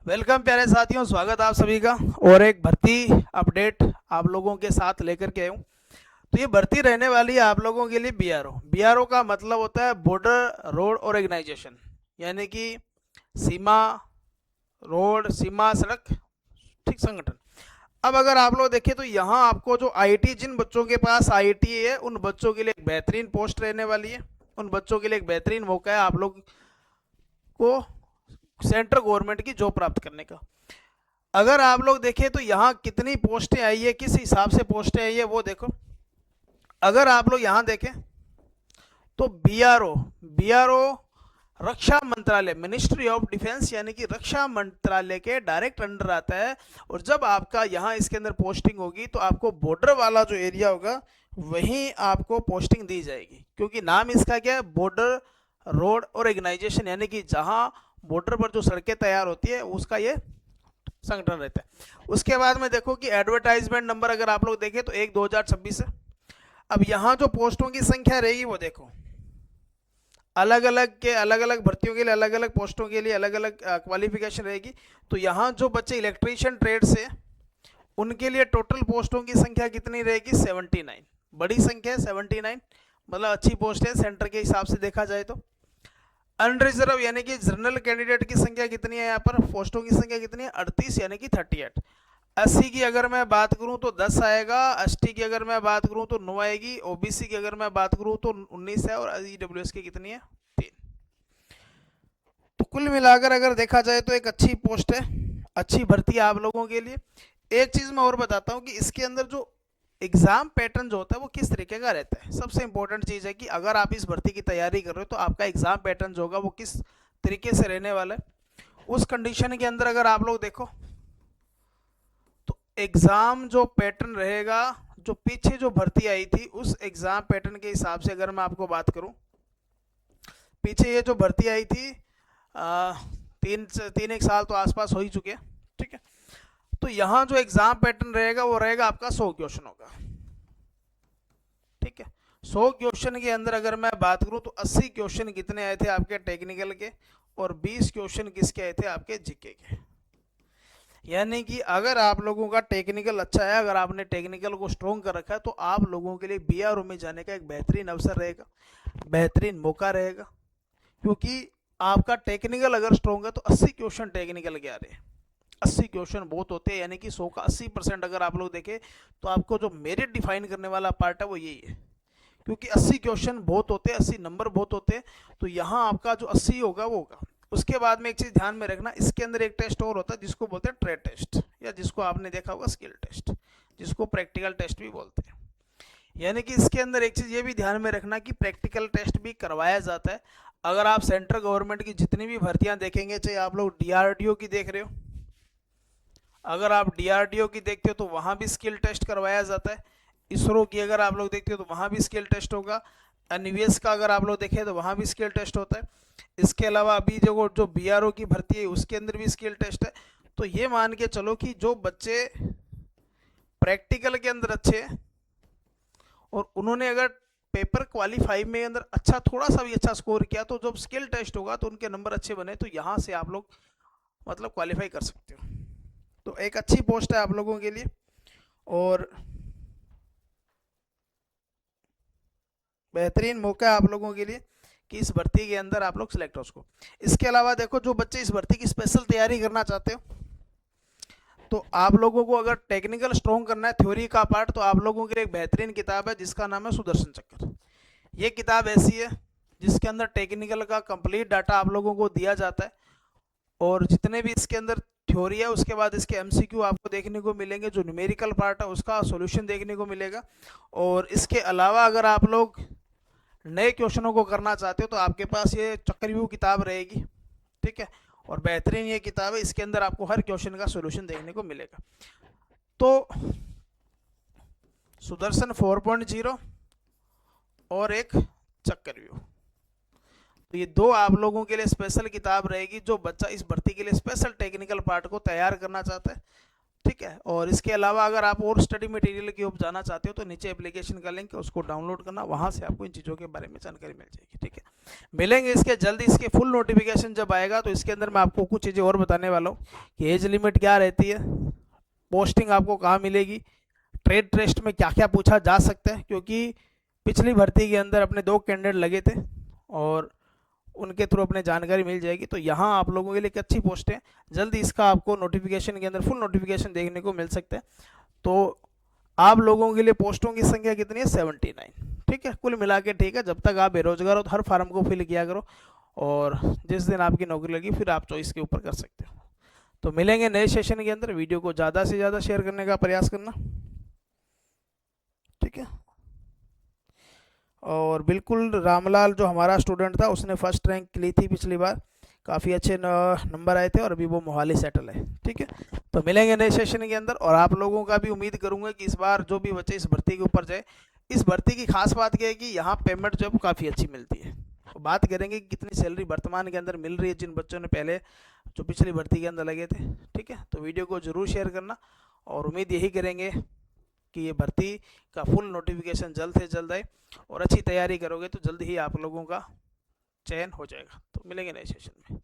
Welcome प्यारे साथियों, स्वागत आप सभी का। और एक भर्ती अपडेट आप लोगों के साथ लेकर के आया हूँ। तो ये भर्ती रहने वाली है आप लोगों के लिए बीआरओ। बीआरओ का मतलब होता है बॉर्डर रोड ऑर्गेनाइजेशन, यानी कि सीमा रोड, सीमा सड़क ठीक संगठन। अब अगर आप लोग देखें तो यहाँ आपको जो आईटी, जिन बच्चों के पास आईटी है उन बच्चों के लिए एक बेहतरीन पोस्ट रहने वाली है। उन बच्चों के लिए एक बेहतरीन मौका है आप लोग को सेंट्रल गवर्नमेंट की जॉब प्राप्त करने का। अगर आप लोग देखें तो यहाँ कितनी पोस्टें आई है, किस हिसाब से पोस्टें आई है वो देखो। अगर आप लोग यहाँ देखें तो बीआरओ, बीआरओ रक्षा मंत्रालय, मिनिस्ट्री ऑफ डिफेंस यानी कि रक्षा मंत्रालय के डायरेक्ट अंडर आता है। और जब आपका यहाँ इसके अंदर पोस्टिंग होगी तो आपको बॉर्डर वाला जो एरिया होगा वहीं आपको पोस्टिंग दी जाएगी, क्योंकि नाम इसका क्या है, बॉर्डर रोड ऑर्गेनाइजेशन, यानी कि जहाँ बॉर्डर पर जो सड़कें तैयार होती है उसका ये संगठन रहता है। उसके बाद में देखो कि एडवर्टाइजमेंट नंबर अगर आप लोग देखें तो 1/2026 है। अब यहाँ जो पोस्टों की संख्या रहेगी वो देखो, अलग अलग के अलग अलग भर्तियों के लिए, अलग अलग पोस्टों के लिए अलग अलग क्वालिफिकेशन रहेगी। तो यहाँ जो बच्चे इलेक्ट्रीशियन ट्रेड से, उनके लिए टोटल पोस्टों की संख्या कितनी रहेगी, 79। बड़ी संख्या है 79, मतलब अच्छी पोस्ट है सेंटर के हिसाब से देखा जाए तो। अनरिजर्व यानी कि जनरल कैंडिडेट की संख्या कितनी है, यहाँ पर पोस्टों की संख्या कितनी है, 38 यानी कि 38। 80 की अगर मैं बात करूं तो 10 आएगा, एसटी की अगर मैं बात करूं तो 9 आएगी, ओबीसी की अगर मैं बात करूं तो 19 है, और ईडब्ल्यूएस की कितनी है, 3। तो कुल मिलाकर अगर देखा जाए तो एक अच्छी पोस्ट है, अच्छी भर्ती है आप लोगों के लिए। एक चीज मैं और बताता हूँ कि इसके अंदर जो एग्जाम पैटर्न जो होता है वो किस तरीके का रहता है। सबसे इंपॉर्टेंट चीज है कि अगर आप इस भर्ती की तैयारी कर रहे हो तो आपका एग्जाम पैटर्न जो होगा वो किस तरीके से रहने वाला है। उस कंडीशन के अंदर अगर आप लोग देखो तो एग्जाम जो पैटर्न रहेगा, जो पीछे जो भर्ती आई थी उस एग्जाम पैटर्न के हिसाब से अगर मैं आपको बात करूं, पीछे ये जो भर्ती आई थी आ, तीन एक साल तो आसपास हो ही चुके हैं, ठीक है। तो यहाँ जो एग्जाम पैटर्न रहेगा वो रहेगा आपका 100 क्वेश्चन होगा, ठीक है। 100 क्वेश्चन के अंदर अगर मैं बात करूं तो 80 क्वेश्चन कितने आए थे आपके टेक्निकल के, और 20 क्वेश्चन किसके आए थे, आपके जीके के। यानी कि अगर आप लोगों का टेक्निकल अच्छा है, अगर आपने टेक्निकल को स्ट्रॉन्ग कर रखा है तो आप लोगों के लिए बीआरओ में जाने का एक बेहतरीन अवसर रहेगा, बेहतरीन मौका रहेगा। क्योंकि आपका टेक्निकल अगर स्ट्रॉन्ग है तो 80 क्वेश्चन टेक्निकल के आ रहे हैं। 80 क्वेश्चन बहुत होते हैं, यानी कि 100 का 80% अगर आप लोग देखें तो आपको जो मेरिट डिफाइन करने वाला पार्ट है वो यही है। क्योंकि 80 क्वेश्चन बहुत होते हैं, 80 नंबर बहुत होते हैं, तो यहाँ आपका जो 80 होगा वो होगा। उसके बाद में एक चीज ध्यान में रखना, इसके अंदर एक टेस्ट और होता है जिसको बोलते हैं ट्रेड टेस्ट, या जिसको आपने देखा होगा स्किल टेस्ट, जिसको प्रैक्टिकल टेस्ट भी बोलते हैं। यानी कि इसके अंदर एक चीज ये भी ध्यान में रखना कि प्रैक्टिकल टेस्ट भी करवाया जाता है। अगर आप सेंट्रल गवर्नमेंट की जितनी भी भर्तियां देखेंगे, चाहे आप लोग डीआरडीओ की देख रहे हो, अगर आप डीआरडीओ की देखते हो तो वहां भी स्किल टेस्ट करवाया जाता है। इसरो की अगर आप लोग देखते हो तो वहां भी स्किल टेस्ट होगा। एनवीएस का अगर आप लोग देखें तो वहां भी स्किल टेस्ट होता है। इसके अलावा अभी जो बीआरओ की भर्ती है उसके अंदर भी स्किल टेस्ट है। तो ये मान के चलो कि जो बच्चे प्रैक्टिकल के अंदर अच्छे हैं और उन्होंने अगर पेपर क्वालिफाई में अंदर अच्छा, थोड़ा सा भी अच्छा स्कोर किया, तो जब स्किल टेस्ट होगा तो उनके नंबर अच्छे बने तो यहाँ से आप लोग मतलब क्वालिफाई कर सकते हो। तो एक अच्छी पोस्ट है आप लोगों के लिए, और बेहतरीन मौका है आप लोगों के लिए कि इस भर्ती के अंदर आप लोग सिलेक्ट हो उसको। इसके अलावा देखो, जो बच्चे इस भर्ती की स्पेशल तैयारी करना चाहते हो तो आप लोगों को अगर टेक्निकल स्ट्रॉन्ग करना है, थ्योरी का पार्ट, तो आप लोगों के लिए एक बेहतरीन किताब है जिसका नाम है सुदर्शन चक्र। ये किताब ऐसी है जिसके अंदर टेक्निकल का कंप्लीट डाटा आप लोगों को दिया जाता है, और जितने भी इसके अंदर थ्योरी है उसके बाद इसके एमसीक्यू आपको देखने को मिलेंगे, जो न्यूमेरिकल पार्ट है उसका सॉल्यूशन देखने को मिलेगा। और इसके अलावा अगर आप लोग नए क्वेश्चनों को करना चाहते हो तो आपके पास ये चक्रव्यूह किताब रहेगी, ठीक है। और बेहतरीन ये किताब है, इसके अंदर आपको हर क्वेश्चन का सॉल्यूशन देखने को मिलेगा। तो सुदर्शन 4.0 और एक चक्रव्यूह, तो ये दो आप लोगों के लिए स्पेशल किताब रहेगी जो बच्चा इस भर्ती के लिए स्पेशल टेक्निकल पार्ट को तैयार करना चाहता है। ठीक है। और इसके अलावा अगर आप और स्टडी मटेरियल की ओर जाना चाहते हो तो नीचे एप्लीकेशन का लिंक है, उसको डाउनलोड करना, वहाँ से आपको इन चीज़ों के बारे में जानकारी मिल जाएगी। ठीक है, मिलेंगे इसके जल्दी। इसके फुल नोटिफिकेशन जब आएगा तो इसके अंदर मैं आपको कुछ चीज़ें और बताने वाला हूँ कि एज लिमिट क्या रहती है, पोस्टिंग आपको कहाँ मिलेगी, ट्रेड टेस्ट में क्या क्या पूछा जा सकता है, क्योंकि पिछली भर्ती के अंदर अपने 2 कैंडिडेट लगे थे और उनके थ्रू अपने जानकारी मिल जाएगी। तो यहाँ आप लोगों के लिए एक अच्छी पोस्ट है, जल्दी इसका आपको नोटिफिकेशन के अंदर फुल नोटिफिकेशन देखने को मिल सकता है। तो आप लोगों के लिए पोस्टों की संख्या कितनी है? 79। ठीक है, कुल मिला के ठीक है। जब तक आप बेरोजगार हो तो हर फार्म को फिल किया करो, और जिस दिन आपकी नौकरी लगी फिर आप चॉइस के ऊपर कर सकते हो। तो मिलेंगे नए सेशन के अंदर। वीडियो को ज़्यादा से ज़्यादा शेयर करने का प्रयास करना। ठीक है, और बिल्कुल रामलाल जो हमारा स्टूडेंट था उसने फर्स्ट रैंक ली थी पिछली बार, काफ़ी अच्छे नंबर आए थे और अभी वो मोहाली सेटल है। ठीक है, तो मिलेंगे नए सेशन के अंदर। और आप लोगों का भी उम्मीद करूंगा कि इस बार जो भी बच्चे इस भर्ती के ऊपर जाए, इस भर्ती की खास बात यह है कि यहाँ पेमेंट जो काफ़ी अच्छी मिलती है। तो बात करेंगे कि कितनी सैलरी वर्तमान के अंदर मिल रही है जिन बच्चों ने पहले जो पिछली भर्ती के अंदर लगे थे। ठीक है, तो वीडियो को ज़रूर शेयर करना, और उम्मीद यही करेंगे कि ये भर्ती का फुल नोटिफिकेशन जल्द से जल्द आए, और अच्छी तैयारी करोगे तो जल्द ही आप लोगों का चयन हो जाएगा। तो मिलेंगे नए सेशन में।